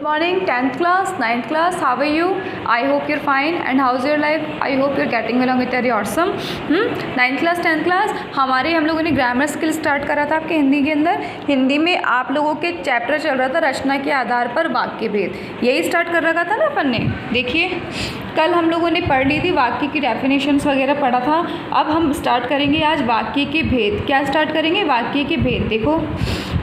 Morning, 10th class, 9th class, how are you? I hope you're fine. And how's your life? I hope you're getting along with your awesome. 9th class, 10th class, हम लोगों ने grammar skill start करा था आपके हिंदी के अंदर। हिंदी में आप लोगों के चैप्टर चल रहा था रचना के आधार पर वाक्य भेद, यही स्टार्ट कर रखा था ना अपन ने। देखिए कल हम लोगों ने पढ़ ली थी वाक्य की डेफिनेशंस वगैरह पढ़ा था। अब हम स्टार्ट करेंगे आज वाक्य के भेद। क्या स्टार्ट करेंगे? वाक्य के भेद। देखो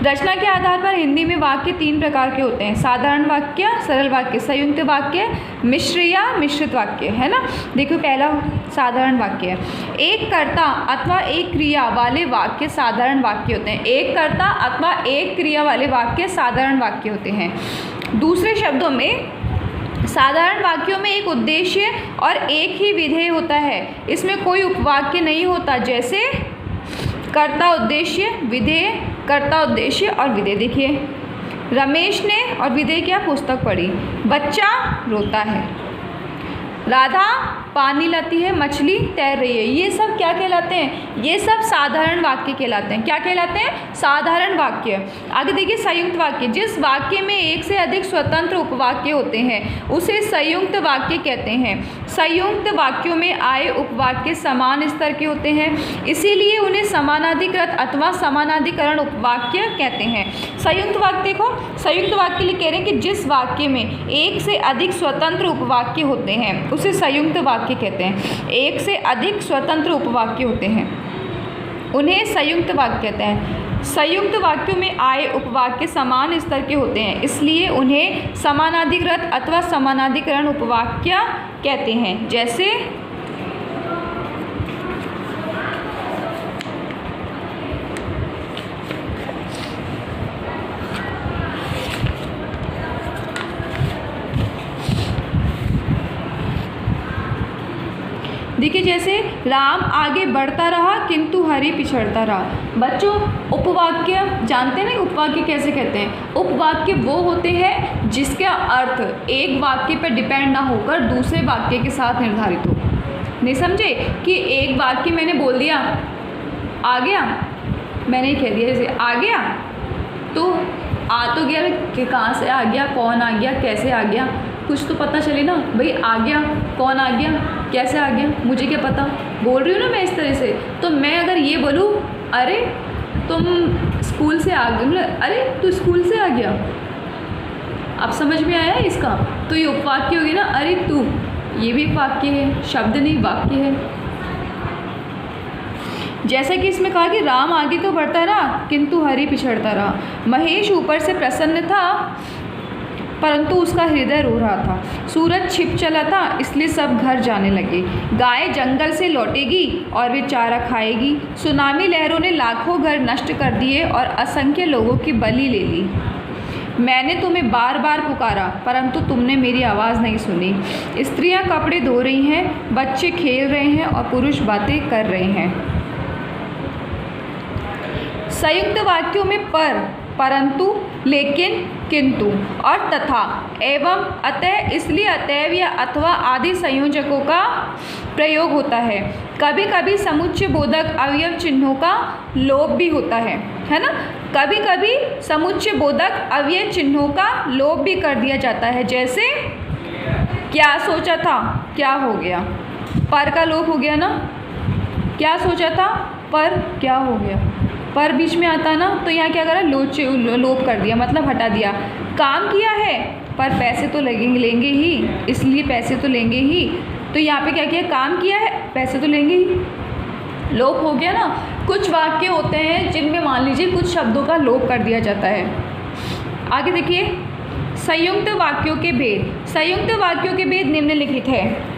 रचना के आधार पर हिंदी में वाक्य 3 प्रकार के होते हैं, साधारण वाक्य, सरल वाक्य, संयुक्त वाक्य, मिश्र या मिश्रित वाक्य, है ना। देखो पहला साधारण वाक्य है, एक कर्ता अथवा एक क्रिया वाले वाक्य साधारण वाक्य होते हैं। एक कर्ता अथवा एक क्रिया वाले वाक्य साधारण वाक्य होते हैं। दूसरे शब्दों में साधारण वाक्यों में एक उद्देश्य और एक ही विधेय होता है, इसमें कोई उपवाक्य नहीं होता। जैसे कर्ता उद्देश्य विधेय, कर्ता उद्देश्य और विधेय। देखिए रमेश ने और विधेय क्या पुस्तक पढ़ी, बच्चा रोता है, राधा पानी लाती है, मछली तैर रही है। ये सब क्या कहलाते हैं? ये सब साधारण वाक्य कहलाते हैं। क्या कहलाते हैं? साधारण वाक्य। आगे देखिए संयुक्त वाक्य, जिस वाक्य में एक से अधिक स्वतंत्र उपवाक्य होते हैं उसे संयुक्त वाक्य कहते हैं। संयुक्त वाक्यों में आए उपवाक्य समान स्तर के होते हैं, इसीलिए उन्हें समानाधिकृत अथवा समानाधिकरण उपवाक्य कहते हैं। संयुक्त वाक्य देखो, संयुक्त वाक्य लिए कह रहे हैं कि जिस वाक्य में एक से अधिक स्वतंत्र उपवाक्य होते हैं उसे संयुक्त वाक्य कहते हैं। एक से अधिक स्वतंत्र उपवाक्य होते हैं उन्हें संयुक्त वाक्य कहते हैं। संयुक्त वाक्यों में आए उपवाक्य समान स्तर के होते हैं, इसलिए उन्हें समानाधिकृत अथवा समानाधिकरण उपवाक्य कहते हैं। जैसे देखिए जैसे राम आगे बढ़ता रहा किंतु हरि पिछड़ता रहा। बच्चों उपवाक्य जानते हैं ना, उपवाक्य कैसे कहते हैं? उपवाक्य वो होते हैं जिसका अर्थ एक वाक्य पर डिपेंड ना होकर दूसरे वाक्य के साथ निर्धारित हो। नहीं समझे कि एक वाक्य मैंने बोल दिया आ गया, मैंने कह दिया जैसे आ गया, तो आ तो गया कि कहाँ से आ गया, कौन आ गया, कैसे आ गया, कुछ तो पता चले ना भाई। आ गया, कौन आ गया, कैसे आ गया, मुझे क्या पता। बोल रही हूँ ना मैं इस तरह से। तो मैं अगर ये बोलूँ अरे तुम स्कूल से आ गए, मतलब अरे तू स्कूल से आ गया, अब समझ में आया इसका? तो ये उपवाक्य होगी ना, अरे तू, ये भी एक वाक्य है, शब्द नहीं वाक्य है। जैसा कि इसमें कहा कि राम आगे तो बढ़ता रहा किंतु हरि पिछड़ता रहा। महेश ऊपर से प्रसन्न था परंतु उसका हृदय रो रहा था। सूरज छिप चला था इसलिए सब घर जाने लगे। गाय जंगल से लौटेगी और वे चारा खाएगी। सुनामी लहरों ने लाखों घर नष्ट कर दिए और असंख्य लोगों की बलि ले ली। मैंने तुम्हें बार बार पुकारा परंतु तुमने मेरी आवाज़ नहीं सुनी। स्त्रियां कपड़े धो रही हैं, बच्चे खेल रहे हैं और पुरुष बातें कर रहे हैं। संयुक्त वाक्यों में पर, परंतु, लेकिन, किंतु और तथा, एवं, अतः, इसलिए, अतएव या अथवा आदि संयोजकों का प्रयोग होता है। कभी कभी समुच्चय बोधक अवयव चिन्हों का लोप भी होता है ना। कभी कभी समुच्चय बोधक अवयव चिन्हों का लोप भी कर दिया जाता है। जैसे क्या सोचा था, क्या हो गया, पर का लोप हो गया ना। क्या सोचा था, पर क्या हो गया, पर बीच में आता ना, तो यहाँ क्या करा, लोप कर दिया, मतलब हटा दिया। काम किया है पर पैसे तो लेंगे ही, इसलिए पैसे तो लेंगे ही, तो यहाँ पे क्या किया, काम किया है पैसे तो लेंगे ही, लोप हो गया ना। कुछ वाक्य होते हैं जिनमें मान लीजिए कुछ शब्दों का लोप कर दिया जाता है। आगे देखिए संयुक्त वाक्यों के भेद। संयुक्त वाक्यों के भेद निम्नलिखित है।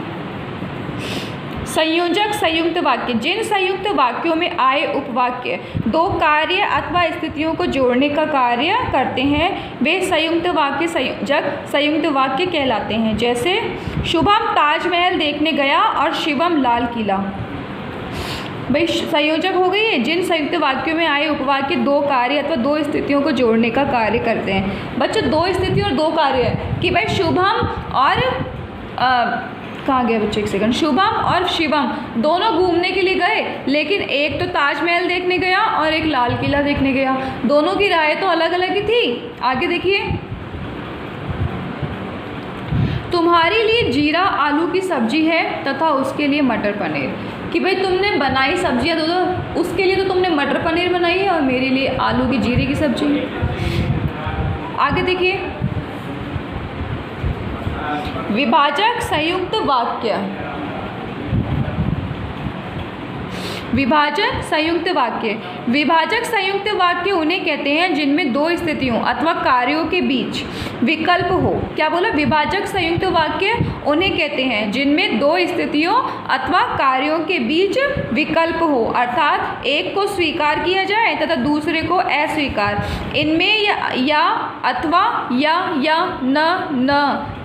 संयोजक संयुक्त वाक्य, जिन संयुक्त वाक्यों में आए उपवाक्य दो कार्य अथवा स्थितियों को जोड़ने का कार्य करते हैं वे संयुक्त वाक्य संयोजक संयुक्त वाक्य कहलाते हैं। जैसे शुभम ताजमहल देखने गया और शिवम लाल किला। भाई संयोजक हो गई है जिन संयुक्त वाक्यों में आए उपवाक्य दो कार्य अथवा दो स्थितियों को जोड़ने का कार्य करते हैं। बच्चों दो स्थिति और दो कार्य है कि भाई शुभम और कहाँ गया बच्चे, एक सेकंड, शुभम और शिवम दोनों घूमने के लिए गए, लेकिन एक तो ताजमहल देखने गया और एक लाल किला देखने गया। दोनों की राय तो अलग अलग ही थी। आगे देखिए तुम्हारे लिए जीरा आलू की सब्जी है तथा उसके लिए मटर पनीर। कि भाई तुमने बनाई सब्जियाँ तो उसके लिए तो तुमने मटर पनीर बनाई है और मेरे लिए आलू की जीरे की सब्जी है। आगे देखिए, विभाजक संयुक्त वाक्य। विभाजक संयुक्त वाक्य। विभाजक संयुक्त वाक्य उन्हें कहते हैं जिनमें दो स्थितियों अथवा कार्यों के बीच विकल्प हो। क्या बोला? विभाजक संयुक्त वाक्य उन्हें कहते हैं जिनमें दो स्थितियों अथवा कार्यों के बीच विकल्प हो, अर्थात एक को स्वीकार किया जाए तथा दूसरे को अस्वीकार। इनमें या अथवा या न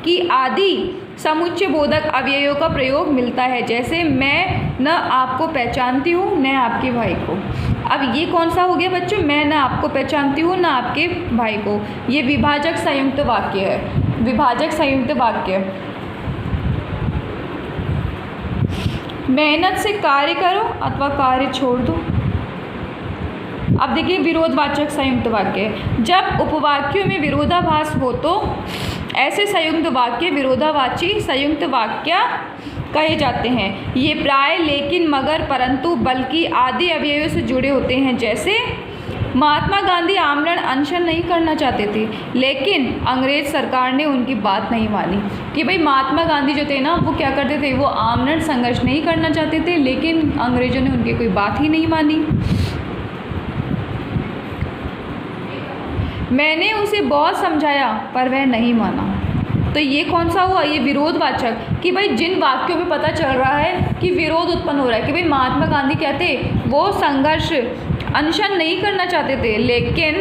की आदि समुच्चय बोधक अवयवों का प्रयोग मिलता है, जैसे मैं न आपको पहचानती हूँ न आपके भाई को। अब ये कौन सा हो गया बच्चों? मैं न आपको पहचानती हूँ न आपके भाई को। ये विभाजक संयुक्त वाक्य है। विभाजक संयुक्त वाक्य। मेहनत से कार्य करो अथवा कार्य छोड़ दो। अब देखिए, विरोधवाचक संयुक्त वाक्य। जब उपवाक्यों में विरोधाभास हो तो ऐसे संयुक्त वाक्य विरोधावाची संयुक्त वाक्य कहे जाते हैं। ये प्राय लेकिन मगर परंतु बल्कि आदि अवयवों से जुड़े होते हैं, जैसे महात्मा गांधी आमरण अनशन नहीं करना चाहते थे लेकिन अंग्रेज सरकार ने उनकी बात नहीं मानी। कि भाई महात्मा गांधी जो थे ना, वो क्या करते थे? वो आमरण संघर्ष नहीं करना चाहते थे लेकिन अंग्रेजों ने उनकी कोई बात ही नहीं मानी। मैंने उसे बहुत समझाया पर वह नहीं माना। तो ये कौन सा हुआ? ये विरोधवाचक। कि भाई जिन वाक्यों में पता चल रहा है कि विरोध उत्पन्न हो रहा है, कि भाई महात्मा गांधी क्या थे? वो संघर्ष अनशन नहीं करना चाहते थे लेकिन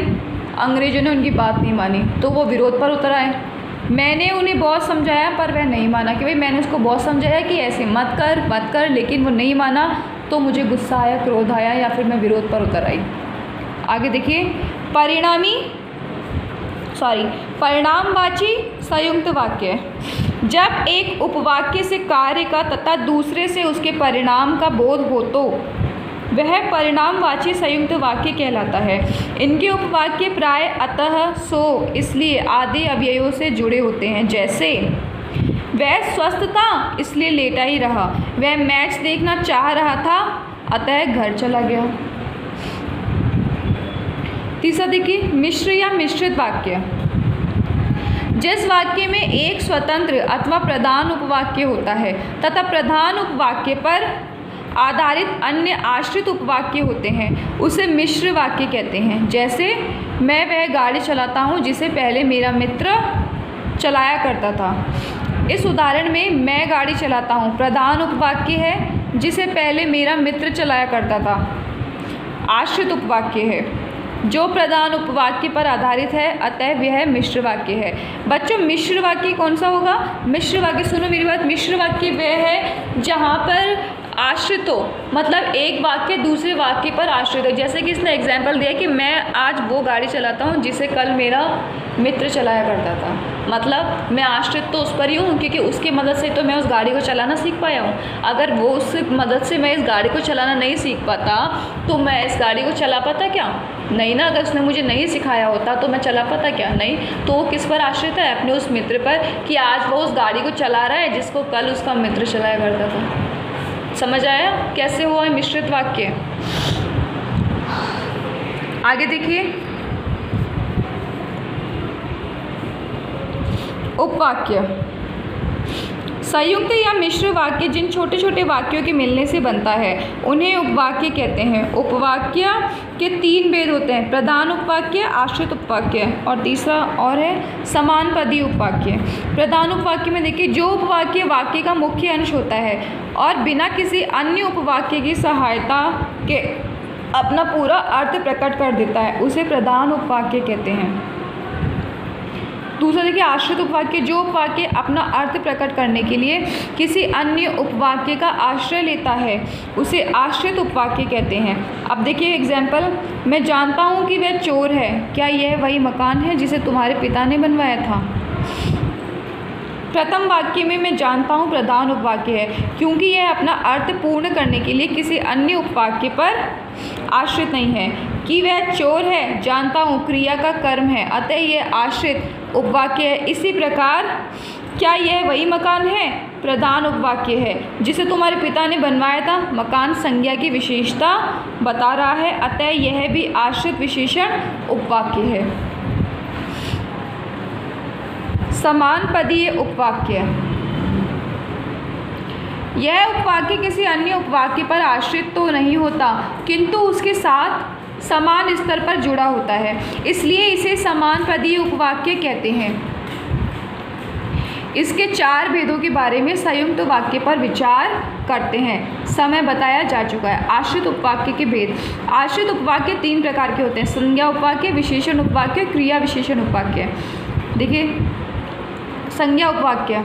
अंग्रेजों ने उनकी बात नहीं मानी, तो वो विरोध पर उतर आए। मैंने उन्हें बहुत समझाया पर वह नहीं माना। कि भाई मैंने उसको बहुत समझाया कि ऐसे मत कर, लेकिन वो नहीं माना, तो मुझे गुस्सा आया, क्रोध आया या फिर मैं विरोध पर उतर आई। आगे देखिए, परिणामवाची संयुक्त वाक्य। जब एक उपवाक्य से कार्य का तथा दूसरे से उसके परिणाम का बोध हो तो वह परिणामवाची संयुक्त वाक्य कहलाता है। इनके उपवाक्य प्राय अतः, सो, इसलिए आदि अवयवों से जुड़े होते हैं, जैसे वह स्वस्थ था इसलिए लेटा ही रहा, वह मैच देखना चाह रहा था अतः घर चला गया। तीसरा देखिए, मिश्र या मिश्रित वाक्य। जिस वाक्य में एक स्वतंत्र अथवा प्रधान उपवाक्य होता है तथा प्रधान उपवाक्य पर आधारित अन्य आश्रित उपवाक्य होते हैं उसे मिश्र वाक्य कहते हैं। जैसे मैं वह गाड़ी चलाता हूँ जिसे पहले मेरा मित्र चलाया करता था। इस उदाहरण में मैं गाड़ी चलाता हूँ प्रधान उपवाक्य है जिसे पहले मेरा मित्र चलाया करता था आश्रित उपवाक्य है जो प्रधान उपवाक्य पर आधारित है, अतः वह मिश्र वाक्य है। बच्चों, मिश्र वाक्य कौन सा होगा? मिश्र वाक्य, सुनो मेरी बात, मिश्र वाक्य वह है जहाँ पर आश्रित हो, मतलब एक वाक्य दूसरे वाक्य पर आश्रित हो। जैसे कि इसने एग्जाम्पल दिया कि मैं आज वो गाड़ी चलाता हूँ जिसे कल मेरा मित्र चलाया करता था, मतलब मैं आश्रित तो उस पर ही हूँ क्योंकि उसकी मदद से तो मैं उस गाड़ी को चलाना सीख पाया हूँ। अगर वो उस मदद से मैं इस गाड़ी को चलाना नहीं सीख पाता तो मैं इस गाड़ी को चला पाता क्या? नहीं ना। अगर उसने मुझे नहीं सिखाया होता तो मैं चला पाता क्या? नहीं। तो वो किस पर आश्रित है? अपने उस मित्र पर, कि आज वो उस गाड़ी को चला रहा है जिसको कल उसका मित्र चलाया करता था। समझ आया कैसे हुआ है मिश्रित वाक्य? आगे देखिए, उपवाक्य। संयुक्त या मिश्र वाक्य जिन छोटे छोटे वाक्यों के मिलने से बनता है उन्हें उपवाक्य कहते हैं। उपवाक्य के तीन भेद होते हैं, प्रधान उपवाक्य, आश्रित उपवाक्य और तीसरा और है समानपदी उपवाक्य। प्रधान उपवाक्य में देखिए, जो उपवाक्य वाक्य का मुख्य अंश होता है और बिना किसी अन्य उपवाक्य की सहायता के अपना पूरा अर्थ प्रकट कर देता है, उसे प्रधान उपवाक्य कहते हैं। दूसरा देखिए, आश्रित उपवाक्य, जो उपवाक्य अपना अर्थ प्रकट करने के लिए किसी अन्य उपवाक्य का आश्रय लेता है उसे आश्रित उपवाक्य कहते हैं। अब देखिए एग्जाम्पल, मैं जानता हूँ कि वह चोर है, क्या यह वही मकान है जिसे तुम्हारे पिता ने बनवाया था? प्रथम वाक्य में मैं जानता हूँ प्रधान उपवाक्य है क्योंकि यह अपना अर्थ पूर्ण करने के लिए किसी अन्य उपवाक्य पर आश्रित नहीं है। कि वह चोर है, जानता हूँ क्रिया का कर्म है, अतः यह आश्रित उपवाक्य है। इसी प्रकार क्या यह वही मकान है? प्रधान उपवाक्य है। जिसे तुम्हारे पिता ने बनवाया था। मकान संज्ञा की विशेषता बता रहा है, अतः यह भी आश्रित विशेषण उपवाक्य है। समान पदीय उपवाक्य। यह उपवाक्य किसी अन्य उपवाक्य पर आश्रित तो नहीं होता, किंतु उसके साथ समान स्तर पर जुड़ा होता है, इसलिए इसे समान पदीय उपवाक्य कहते हैं। इसके 4 भेदों के बारे में संयुक्त वाक्य पर विचार करते हैं। समय बताया जा चुका है। आश्रित उपवाक्य के भेद। आश्रित उपवाक्य 3 प्रकार के होते हैं: संज्ञा उपवाक्य, विशेषण उपवाक्य, क्रिया विशेषण उपवाक्य। देखिए, संज्ञा उपवाक्य।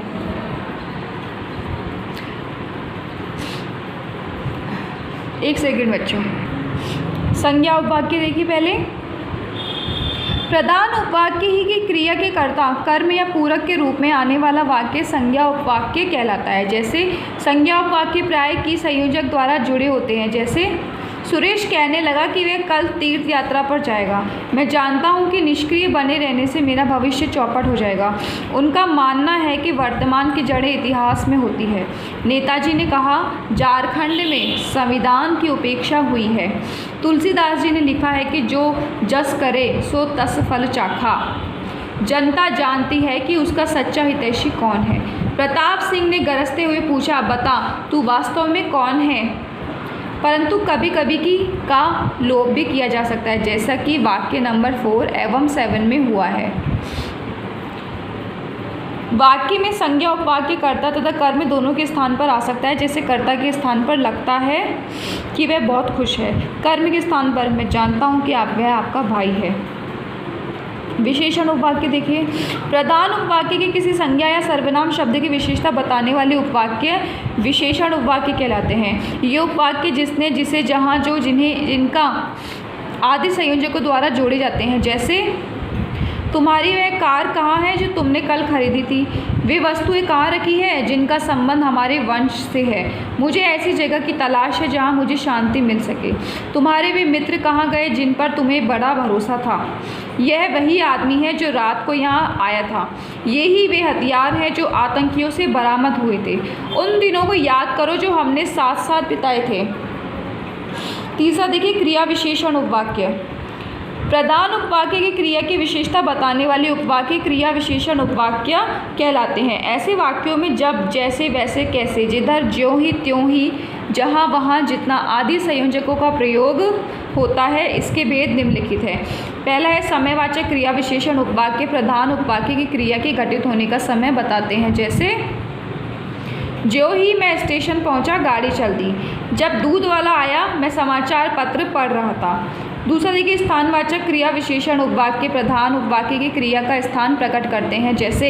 एक सेकंड बच्चों, संज्ञा उपवाक्य देखिए पहले। प्रधान उपवाक्य ही की क्रिया के कर्ता, कर्म या पूरक के रूप में आने वाला वाक्य संज्ञा उपवाक्य कहलाता है। जैसे संज्ञा उपवाक्य प्राय की संयोजक द्वारा जुड़े होते हैं। जैसे सुरेश कहने लगा कि वह कल तीर्थ यात्रा पर जाएगा। मैं जानता हूँ कि निष्क्रिय बने रहने से मेरा भविष्य चौपट हो जाएगा। उनका मानना है कि वर्तमान की जड़ें इतिहास में होती है। नेताजी ने कहा, झारखंड में संविधान की उपेक्षा हुई है। तुलसीदास जी ने लिखा है कि जो जस करे सो तस फल चाखा। जनता जानती है कि उसका सच्चा हितैषी कौन है। प्रताप सिंह ने गरजते हुए पूछा, बता तू वास्तव में कौन है? परंतु कभी कभी की का लोभ भी किया जा सकता है, जैसा कि वाक्य नंबर 4 एवं 7 में हुआ है। वाक्य में संज्ञा उपवाक्य कर्ता तथा कर्म दोनों के स्थान पर आ सकता है। जैसे कर्ता के स्थान पर लगता है कि वह बहुत खुश है। कर्म के स्थान पर मैं जानता हूँ कि वह आपका भाई है। विशेषण उपवाक्य देखिए, प्रधान उपवाक्य के किसी संज्ञा या सर्वनाम शब्द की विशेषता बताने वाले उपवाक्य विशेषण उपवाक्य कहलाते हैं। ये उपवाक्य जिसने, जिसे, जहाँ, जो, जिन्हें, जिनका आदि संयोजकों द्वारा जोड़े जाते हैं। जैसे तुम्हारी वह कार कहाँ है जो तुमने कल खरीदी थी? वे वस्तुएं कहाँ रखी है जिनका संबंध हमारे वंश से है? मुझे ऐसी जगह की तलाश है जहाँ मुझे शांति मिल सके। तुम्हारे वे मित्र कहाँ गए जिन पर तुम्हें बड़ा भरोसा था? यह वही आदमी है जो रात को यहाँ आया था। ये ही वे हथियार हैं जो आतंकियों से बरामद हुए थे। उन दिनों को याद करो जो हमने साथ साथ बिताए थे। तीसरा देखिए, क्रिया विशेषण उपवाक्य। प्रधान उपवाक्य की क्रिया की विशेषता बताने वाले उपवाक्य क्रिया विशेषण उपवाक्य कहलाते हैं। ऐसे वाक्यों में जब, जैसे, वैसे, कैसे, जिधर, ज्यों ही, त्यों ही, जहाँ, वहाँ, जितना आदि संयोजकों का प्रयोग होता है। इसके भेद निम्नलिखित है। पहला है समयवाचक क्रिया विशेषण उपवाक्य। प्रधान उपवाक्य की क्रिया के घटित होने का समय बताते हैं। जैसे ज्यों ही मैं स्टेशन पहुंचा गाड़ी चल दी। जब दूध वाला आया मैं समाचार पत्र पढ़ रहा था। दूसरा देखिए, स्थानवाचक क्रिया विशेषण उपवाक्य प्रधान उपवाक्य की क्रिया का स्थान प्रकट करते हैं। जैसे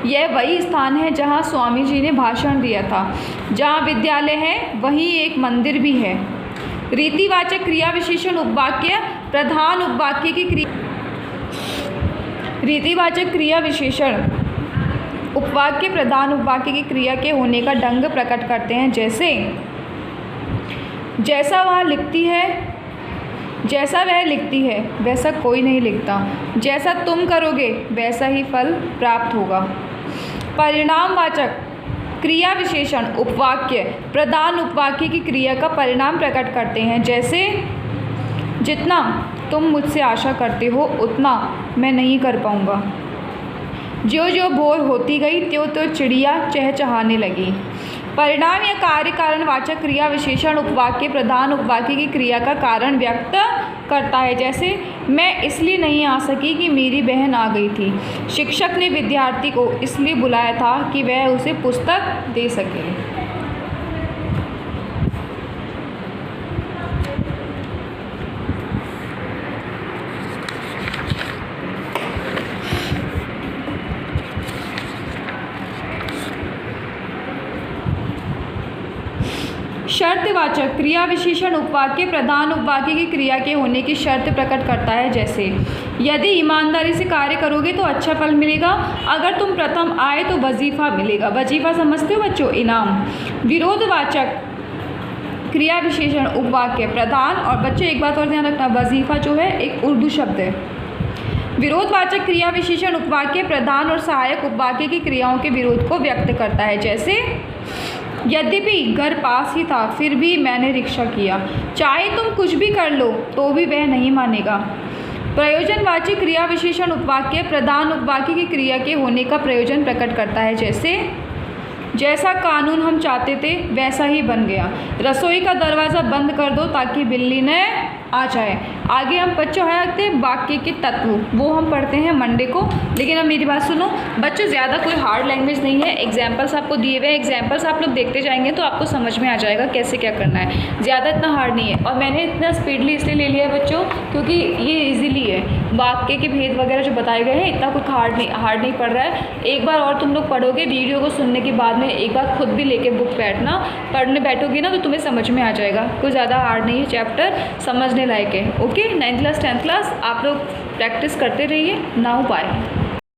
यह वही स्थान है जहाँ स्वामी जी ने भाषण दिया था। जहाँ विद्यालय है वहीं एक मंदिर भी है। रीतिवाचक क्रिया विशेषण उपवाक्य प्रधान उपवाक्य की क्रिया रीतिवाचक क्रिया विशेषण उपवाक्य प्रधान उपवाक्य की क्रिया के होने का ढंग प्रकट करते हैं। जैसे जैसा वह लिखती है, जैसा वह लिखती है वैसा कोई नहीं लिखता। जैसा तुम करोगे वैसा ही फल प्राप्त होगा। परिणामवाचक क्रिया विशेषण उपवाक्य प्रधान उपवाक्य की क्रिया का परिणाम प्रकट करते हैं। जैसे जितना तुम मुझसे आशा करते हो उतना मैं नहीं कर पाऊँगा। ज्यों ज्यों भोर होती गई त्यों त्यों चिड़िया चहचहाने लगी। परिणाम या कार्य कारणवाचक क्रिया विशेषण उपवाक्य प्रधान उपवाक्य की क्रिया का कारण व्यक्त करता है। जैसे मैं इसलिए नहीं आ सकी कि मेरी बहन आ गई थी। शिक्षक ने विद्यार्थी को इसलिए बुलाया था कि वह उसे पुस्तक दे सके। शर्तवाचक क्रिया विशेषण उपवाक्य प्रधान उपवाक्य की क्रिया के होने की शर्त प्रकट करता है। जैसे यदि ईमानदारी से कार्य करोगे तो अच्छा फल मिलेगा। अगर तुम प्रथम आए तो वजीफा मिलेगा। वजीफा समझते हो बच्चों? इनाम। विरोधवाचक क्रिया विशेषण उपवाक्य प्रधान और बच्चों एक बात और ध्यान रखना, वजीफा जो है एक उर्दू शब्द है। विरोधवाचक क्रिया विशेषण उपवाक्य प्रधान और सहायक उपवाक्य की क्रियाओं के विरोध को व्यक्त करता है। जैसे यद्यपि घर पास ही था फिर भी मैंने रिक्शा किया। चाहे तुम कुछ भी कर लो तो भी वह नहीं मानेगा। प्रयोजनवाची क्रिया विशेषण उपवाक्य प्रधान उपवाक्य की क्रिया के होने का प्रयोजन प्रकट करता है। जैसे जैसा कानून हम चाहते थे वैसा ही बन गया। रसोई का दरवाज़ा बंद कर दो ताकि बिल्ली न आ जाए। आगे हम बच्चों हैं वाक्य के तत्व, वो हम पढ़ते हैं मंडे को। लेकिन अब मेरी बात सुनो बच्चों, ज़्यादा कोई हार्ड लैंग्वेज नहीं है। एग्जाम्पल्स आपको दिए हुए हैं, एग्जाम्पल्स आप लोग देखते जाएंगे तो आपको समझ में आ जाएगा कैसे क्या करना है। ज़्यादा इतना हार्ड नहीं है। और मैंने इतना स्पीडली इसलिए ले लिया है बच्चों क्योंकि ये ईजिली है। वाक्य के भेद वगैरह जो बताए गए हैं इतना कुछ हार्ड नहीं पड़ रहा है। एक बार और तुम लोग पढ़ोगे, वीडियो को सुनने के बाद में एक बार खुद भी लेके बुक पढ़ने बैठोगी ना तो तुम्हें समझ में आ जाएगा। कोई ज़्यादा हार्ड नहीं है, चैप्टर समझने लायक है। Okay, 9th class 10th class आप लोग प्रैक्टिस करते रहिए। Now bye.